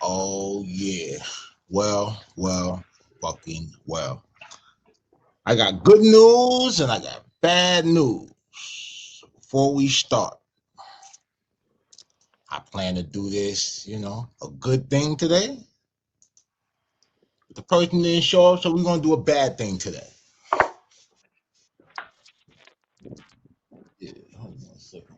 Oh yeah. Well, fucking well. I got good news and I got bad news. Before we start, I plan to do this, a good thing today. The person didn't show up, so we're gonna do a bad thing today. Yeah, hold on a second.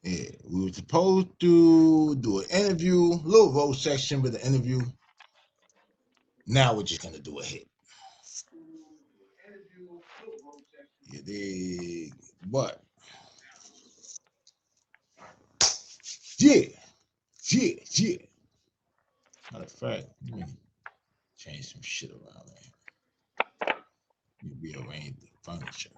Yeah, we were supposed to do an interview, a little road section with the interview. Now we're just gonna do a hit. You dig? But yeah. Matter of fact, let me change some shit around there. Let me rearrange the furniture.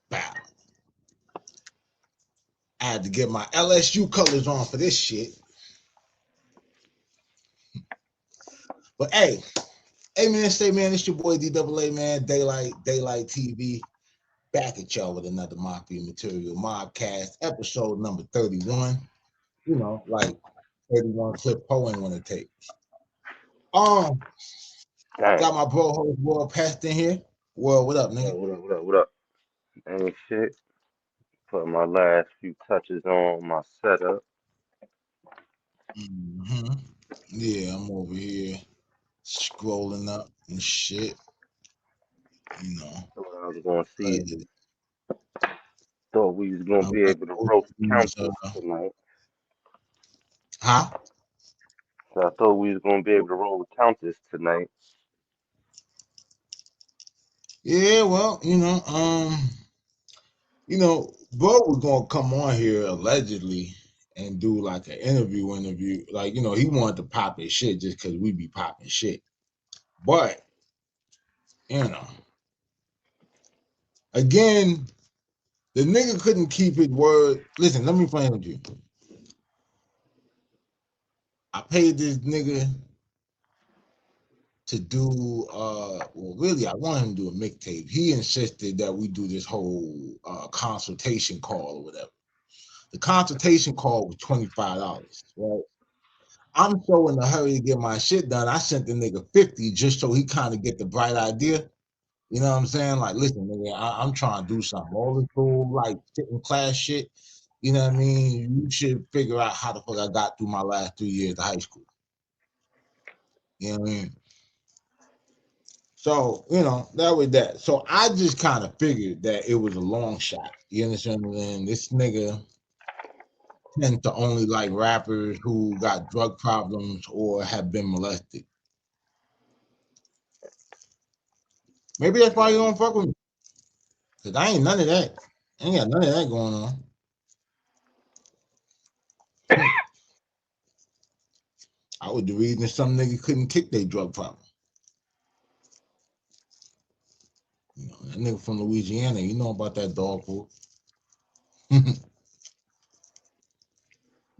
Bow. I had to get my LSU colors on for this shit. But hey man, it's your boy DAA, man, DAALIGHT TV, back at y'all with another Mafia Material Mobcast, episode number 31. Like 31 clip Poe ain't want to take. Got my bro host World Pest in here. World, what up, nigga? What up? Ain't shit. Put my last few touches on my setup. Yeah, I'm over here scrolling up and shit. Thought I was gonna see. Thought we was gonna be able to roast countess tonight. Huh? So I thought we was gonna be able to roll the countess tonight. Yeah, well, bro was gonna come on here allegedly and do like an interview. Like, he wanted to pop his shit just because we be popping shit. But, again, the nigga couldn't keep his word. Listen, let me explain to you. I paid this nigga to do, really, I wanted him to do a mixtape. He insisted that we do this whole consultation call or whatever. The consultation call was $25, right? I'm so in a hurry to get my shit done. I sent the nigga 50 just so he kind of get the bright idea. You know what I'm saying? Like, listen, nigga, I'm trying to do something. All this little, like, sitting class shit, you know what I mean? You should figure out how the fuck I got through my last 3 years of high school. You know what I mean? So, that was that. So I just kind of figured that it was a long shot. You understand what I'm saying? This nigga tend to only like rappers who got drug problems or have been molested. Maybe that's why you don't fuck with me. Cause I ain't none of that. I ain't got none of that going on. I was the reason some nigga couldn't kick their drug problem. That nigga from Louisiana, you know about that dog food.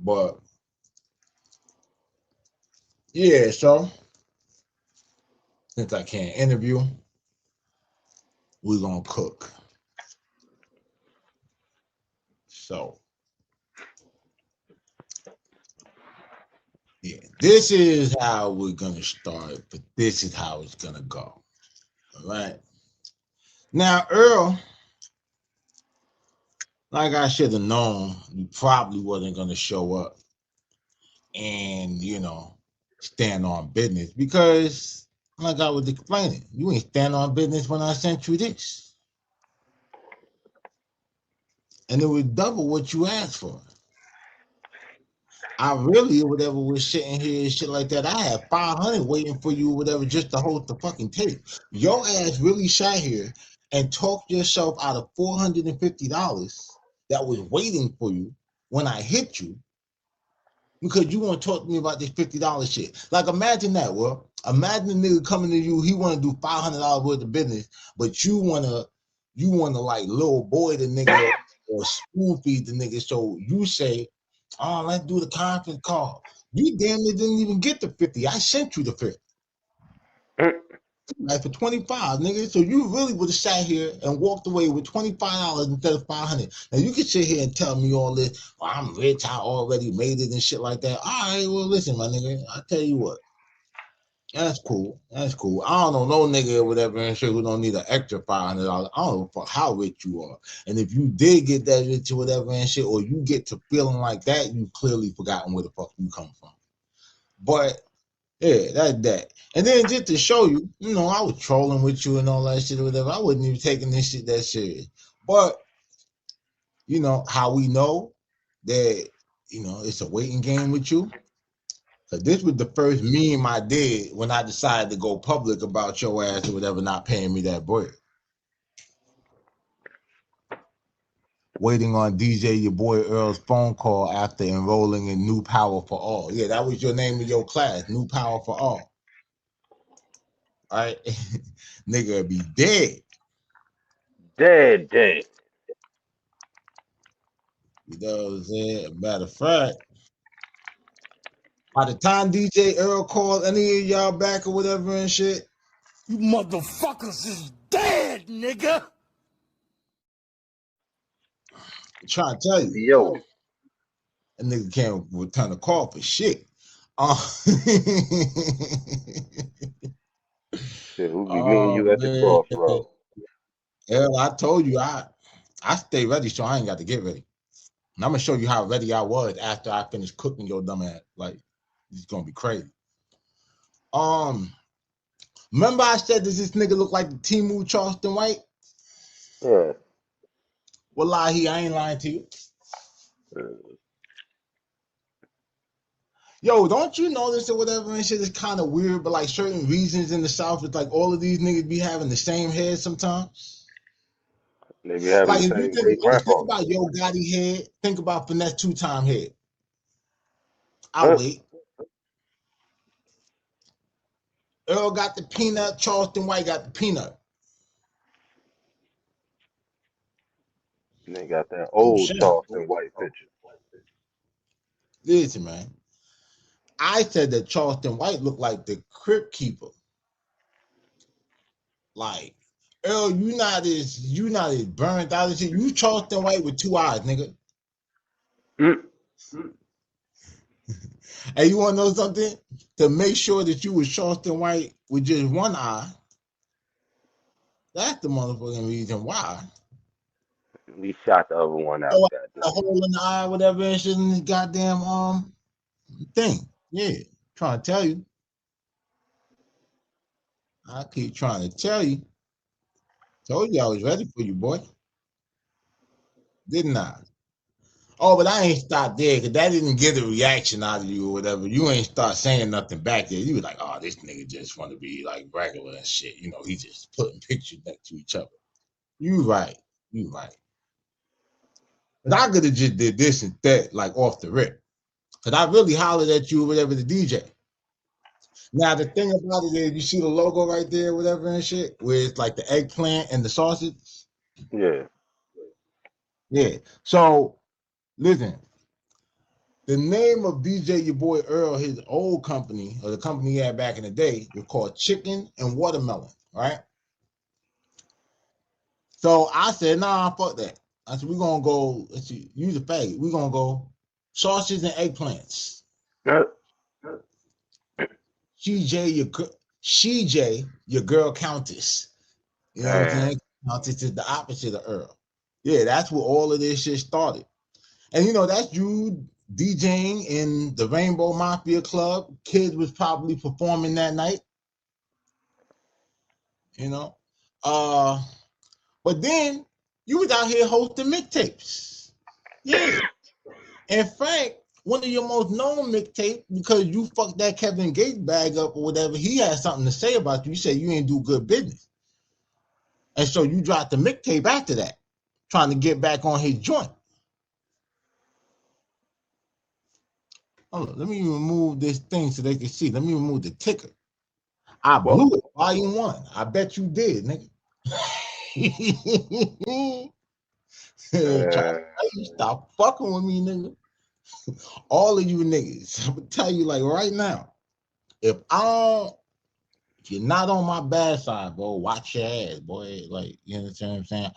But yeah, so since I can't interview, we're gonna cook. So yeah, this is how we're gonna start, but this is how it's gonna go. All right. Now, Earl, like I should have known, you probably wasn't gonna show up and stand on business because, like I was explaining, you ain't stand on business when I sent you this, and it was double what you asked for. I really, whatever, was sitting here and shit like that. I had 500 waiting for you, whatever, just to hold the fucking tape. Your ass really sat here and talked yourself out of $450 that was waiting for you when I hit you. because you want to talk to me about this $50 shit. Like, imagine that, well, imagine a nigga coming to you, he want to do $500 worth of business, but you wanna like little boy the nigga or spoon feed the nigga. So you say, oh, let's do the conference call. You damn near didn't even get the 50. I sent you the 50. Like for 25, nigga. So you really would have sat here and walked away with $25 instead of 500. Now you can sit here and tell me all this. Well, I'm rich. I already made it and shit like that. All right. Well, listen, my nigga. I tell you what. That's cool. That's cool. I don't know no nigga or whatever and shit who don't need an extra $500. I don't know how rich you are. And if you did get that rich or whatever and shit, or you get to feeling like that, you clearly forgotten where the fuck you come from. But yeah, that's that. And then just to show you, you know, I was trolling with you and all that shit or whatever. I wasn't even taking this shit that serious. But, you know, how we know that, you know, it's a waiting game with you. Because this was the first meme I did when I decided to go public about your ass or whatever not paying me that bread. Waiting on DJ Ya BoyEarl's phone call after enrolling in New Power for All. Yeah, that was your name of your class, New Power for All. All right? Nigga be dead. Dead. You know what I'm saying? Matter of fact, by the time DJ Earl called any of y'all back or whatever and shit, you motherfuckers is dead, nigga. I'm trying to tell you. Yo. That nigga can't return a call for shit. Shit, who be meeting you at the crossroads? Hell, I told you I stay ready, so I ain't got to get ready. And I'm gonna show you how ready I was after I finished cooking your dumb ass. Like, it's gonna be crazy. Remember I said, does this nigga look like the Temu Charleston White? Yeah. Well, I ain't lying to you. Yo, don't you notice or whatever and shit is kind of weird, but like certain regions in the South, it's like all of these niggas be having the same head sometimes. They be having Like the if you same great think grandfather. about Yo Gotti head, think about Finesse 2-time head. I'll wait. Earl got the peanut, Charleston White got the peanut. And they got that old Charleston White picture. Listen, man. I said that Charleston White looked like the crypt keeper. Like, Earl, you not as burned out as you Charleston White with 2 eyes, nigga. Hey, you want to know something? To make sure that you was Charleston White with just 1 eye, that's the motherfucking reason why. We shot the other one out. So a hole in the eye, whatever, and shit in this goddamn thing. Yeah, trying to tell you. I keep trying to tell you. Told you I was ready for you, boy. Didn't I? Oh, but I ain't stopped there because that didn't get a reaction out of you or whatever. You ain't start saying nothing back there. You were like, oh, this nigga just want to be like regular and shit. You know, he just putting pictures next to each other. You right. But I could have just did this and that, like off the rip. Because I really hollered at you or whatever the DJ. Now, the thing about it is, you see the logo right there, whatever and shit, where it's like the eggplant and the sausage? Yeah. Yeah. So, listen. The name of DJ Ya BoyEarl, his old company, or the company he had back in the day, was called Chicken and Watermelon, right? So I said, nah, fuck that. I said, we're going to go, let's see, use a faggot. We're going to go sausage and eggplants. CJ, your girl countess. You know what I'm saying? Countess is the opposite of Earl. Yeah, that's where all of this shit started. And you know, that's you DJing in the Rainbow Mafia Club. Kids was probably performing that night. You know? But then you was out here hosting mixtapes. Yeah. In fact, one of your most known mixtapes, because you fucked that Kevin Gates bag up or whatever, he had something to say about you. You said you ain't do good business. And so you dropped the mixtape after that, trying to get back on his joint. Hold on, let me remove this thing so they can see. Let me remove the ticker. I Well, blew it, volume 1. I bet you did, nigga. You stop fucking with me, nigga. All of you niggas, I'm gonna tell you like right now, if you're not on my bad side, bro, watch your ass, boy. Like, you understand what I'm saying?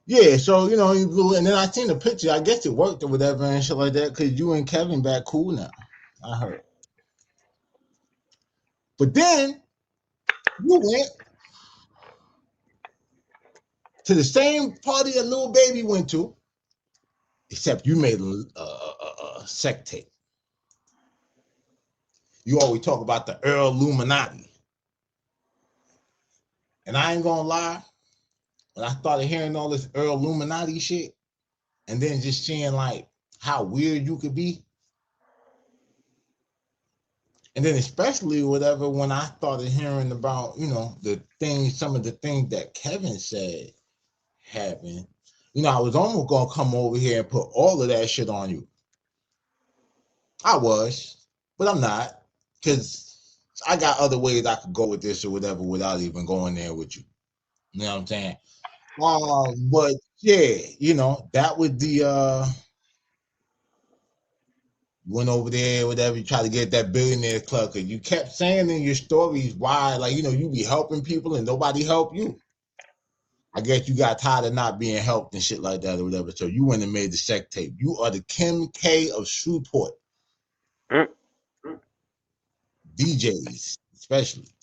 Yeah, so you know, he blew it, and then I seen the picture. I guess it worked or whatever and shit like that, because you and Kevin back cool now. I heard. But then you went to the same party that little baby went to, except you made a sect tape. You always talk about the Earl Illuminati. And I ain't gonna lie, when I started hearing all this Earl Illuminati shit, and then just seeing like how weird you could be, and then especially whatever when I started hearing about, you know, some of the things that Kevin said happened, you know, I was almost gonna come over here and put all of that shit on you. I was, but I'm not, because I got other ways I could go with this or whatever without even going there with you. You know what I'm saying? But yeah, you know, that was the went over there, whatever, you try to get that billionaire club, because you kept saying in your stories why, like, you know, you be helping people and nobody help you. I guess you got tired of not being helped and shit like that or whatever. So you went and made the sect tape. You are the Kim K of Shreveport. DJs, especially.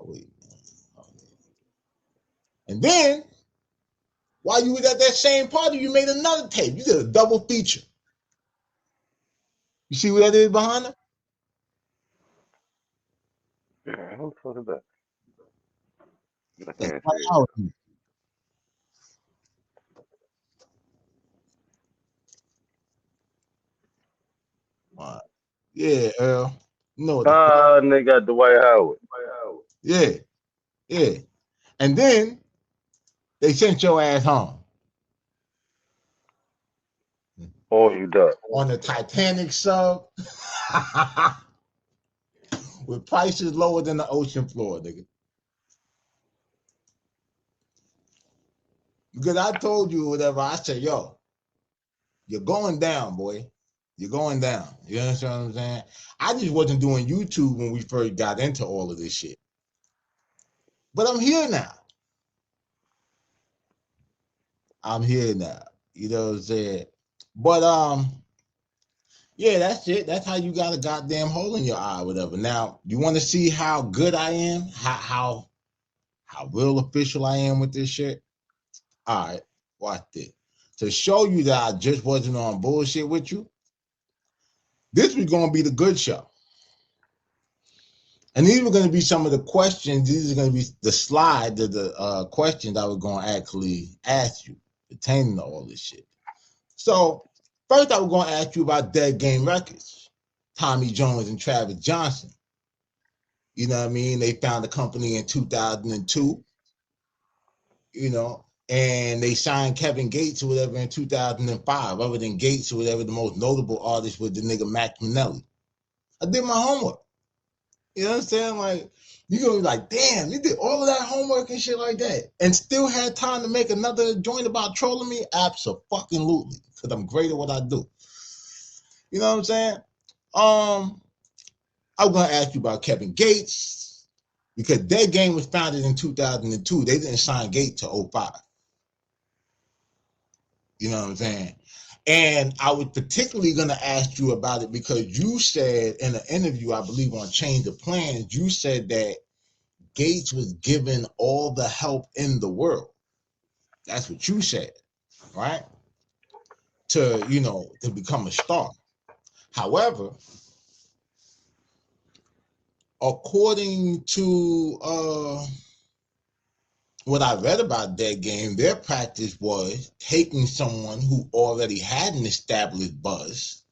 Wait. And then, while you was at that same party, you made another tape. You did a double feature. You see what that is behind her? yeah, who told her that? I That's can't right see it. out. Yeah, Earl. You know what the fuck? And they got Dwight Howard. Yeah, yeah. And then they sent your ass home Oh, you duck. on the Titanic sub with prices lower than the ocean floor, nigga. Because I told you whatever. I said, yo, you're going down, boy. You're going down. You understand what I'm saying? I just wasn't doing YouTube when we first got into all of this shit. But I'm here now. I'm here now. You know what I'm saying? But yeah, that's it. That's how you got a goddamn hole in your eye, whatever. Now, you want to see how good I am? How real official I am with this shit? All right, watch this. To show you that I just wasn't on bullshit with you, this was going to be the good show. And these were going to be some of the questions. These are going to be the slide, the questions I was going to actually ask you pertaining to all this shit. So, first I was going to ask you about Dead Game Records, Tommy Jones and Travis Johnson. You know what I mean? They found the company in 2002, you know, and they signed Kevin Gates or whatever in 2005. Other than Gates or whatever, the most notable artist was the nigga Mac Minnelli. I did my homework. You know what I'm saying? Like, you're going to be like, damn, you did all of that homework and shit like that and still had time to make another joint about trolling me? Abso-fucking-lutely, because I'm great at what I do. You know what I'm saying? I'm going to ask you about Kevin Gates, because their game was founded in 2002. They didn't sign Gates to 05. You know what I'm saying? And I was particularly going to ask you about it because you said in an interview, I believe on Change of Plans, you said that Gates was given all the help in the world. That's what you said, right? To, you know, to become a star. However, according to what I read about that game, their practice was taking someone who already had an established buzz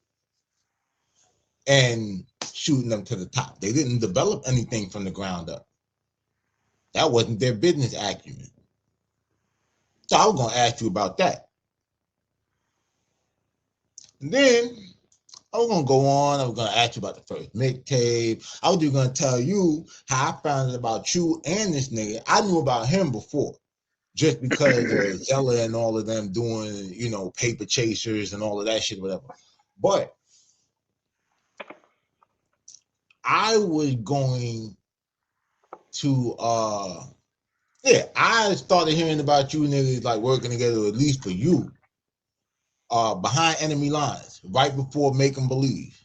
and shooting them to the top. They didn't develop anything from the ground up. That wasn't their business acumen. So I was going to ask you about that. And then I was gonna go on. I was gonna ask you about the first mixtape. I was just gonna tell you how I found out about you and this nigga. I knew about him before, just because of Zella and all of them doing, you know, paper chasers and all of that shit, whatever. But I was going to yeah, I started hearing about you niggas like working together, at least for you, behind enemy lines, right before Make 'em Believe.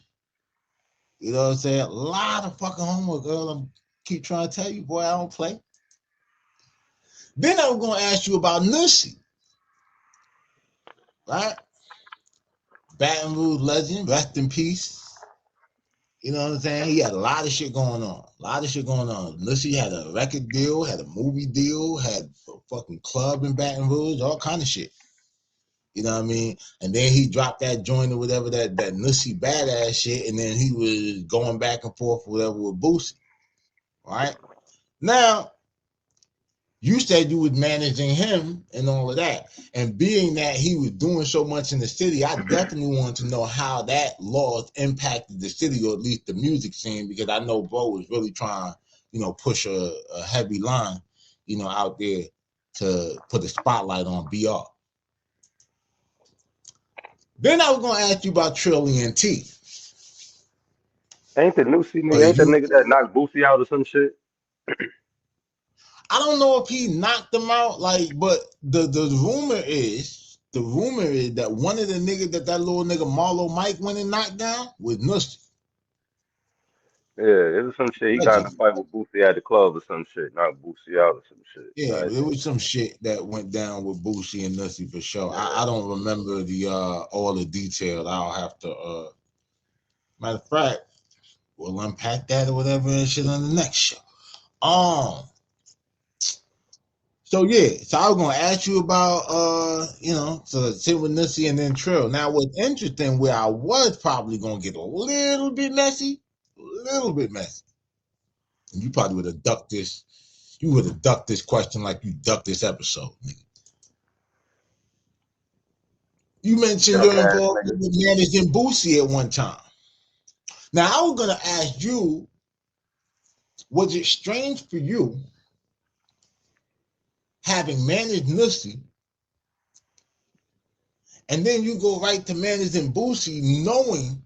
You know what I'm saying? A lot of fucking homework, girl. I keep trying to tell you, boy, I don't play. Then I was gonna ask you about Nussie, right? Baton Rouge legend, rest in peace. You know what I'm saying? He had a lot of shit going on. A lot of shit going on. Nussie had a record deal, had a movie deal, had a fucking club in Baton Rouge, all kind of shit. You know what I mean? And then he dropped that joint or whatever, that Nussie badass shit, and then he was going back and forth whatever with Boosie. Right? Now, you said you was managing him and all of that. And being that he was doing so much in the city, I definitely wanted to know how that loss impacted the city, or at least the music scene, because I know bro was really trying, you know, push a heavy line, you know, out there to put a spotlight on BR. Then I was going to ask you about Trillion T. Ain't the new C nigga, ain't that nigga that knocked Boosie out or some shit? I don't know if he knocked him out, like, but the rumor is that one of the niggas that little nigga Marlo Mike went and knocked down was Nussie. Yeah, it was some shit. He got in a fight with Boosie at the club or some shit, knocked Boosie out or some shit. Yeah, there was some shit that went down with Boosie and Nussie for sure. Yeah. I don't remember the all the details. I'll have to matter of fact, we'll unpack that or whatever and shit on the next show. So yeah, so I was gonna ask you about you know, so sit with Nussie and then Trill. Now what's interesting, where I was probably gonna get a little bit messy, and you probably would have ducked this, question like you ducked this episode, nigga. You mentioned Duck your ass involvement nigga. with managing Boosie at one time. Now I was gonna ask you, was it strange for you having managed Nussie, and then you go right to managing Boosie, knowing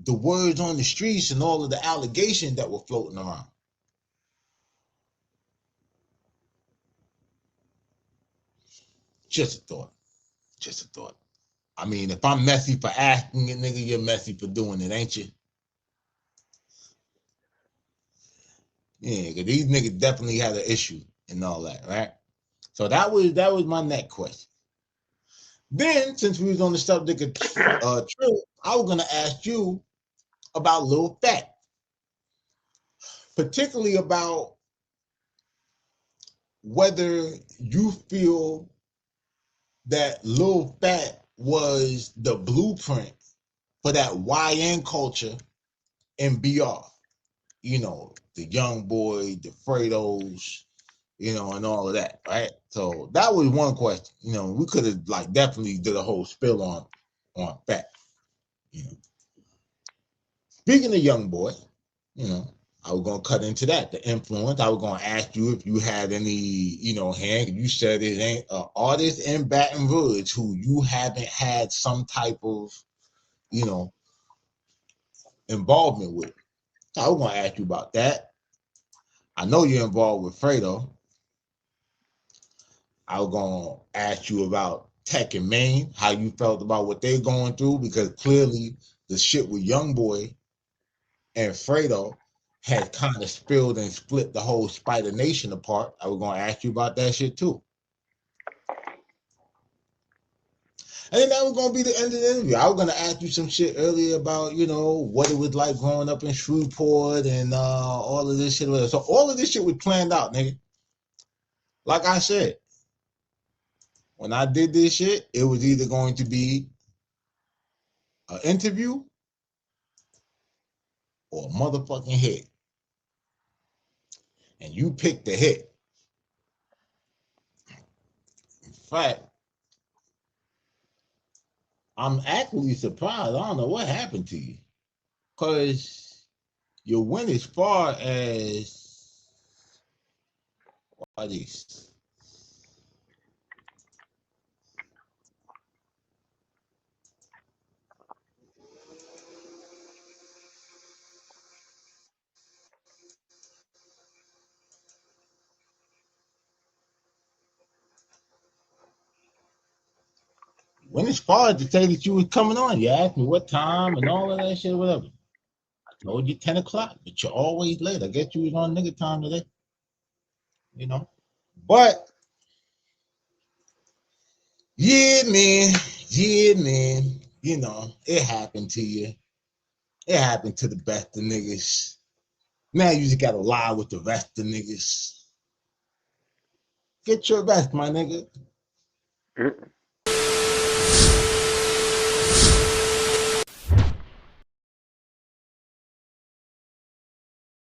the words on the streets and all of the allegations that were floating around? Just a thought. Just a thought. I mean, if I'm messy for asking it, nigga, you're messy for doing it, ain't you? Yeah, because these niggas definitely had an issue and all that, right? So that was my next question. Then, since we was on the subject of Trill, I was gonna ask you about Lil Fat, particularly about whether you feel that Lil Fat was the blueprint for that YN culture in BR. You know, the Young Boy, the Fredos, you know, and all of that, right? So that was one question. You know, we could have like definitely did a whole spill on Fat. You know, speaking of Young Boy, you know, I was gonna cut into that, the influence. I was gonna ask you if you had any, you know, hand. You said it ain't an artist in Baton Rouge who you haven't had some type of, you know, involvement with. I was gonna ask you about that. I know you're involved with Fredo. I was gonna ask you about Tech and Maine, how you felt about what they're going through, because clearly the shit with Youngboy and Fredo had kind of spilled and split the whole Spider Nation apart. I was gonna ask you about that shit too. And then that was gonna be the end of the interview. I was gonna ask you some shit earlier about, you know, what it was like growing up in Shreveport and all of this shit. So all of this shit was planned out, nigga. Like I said, when I did this shit, it was either going to be an interview or a motherfucking hit. And you picked the hit. In fact, I'm actually surprised. I don't know what happened to you. Because your win as far as what are these? When as far as to say that you was coming on, you asked me what time and all of that shit, whatever. I told you 10 o'clock, but you're always late. I guess you was on nigga time today, you know. But yeah, man, you know, it happened to you. It happened to the best of niggas. Now you just gotta lie with the rest of niggas. Get your rest, my nigga.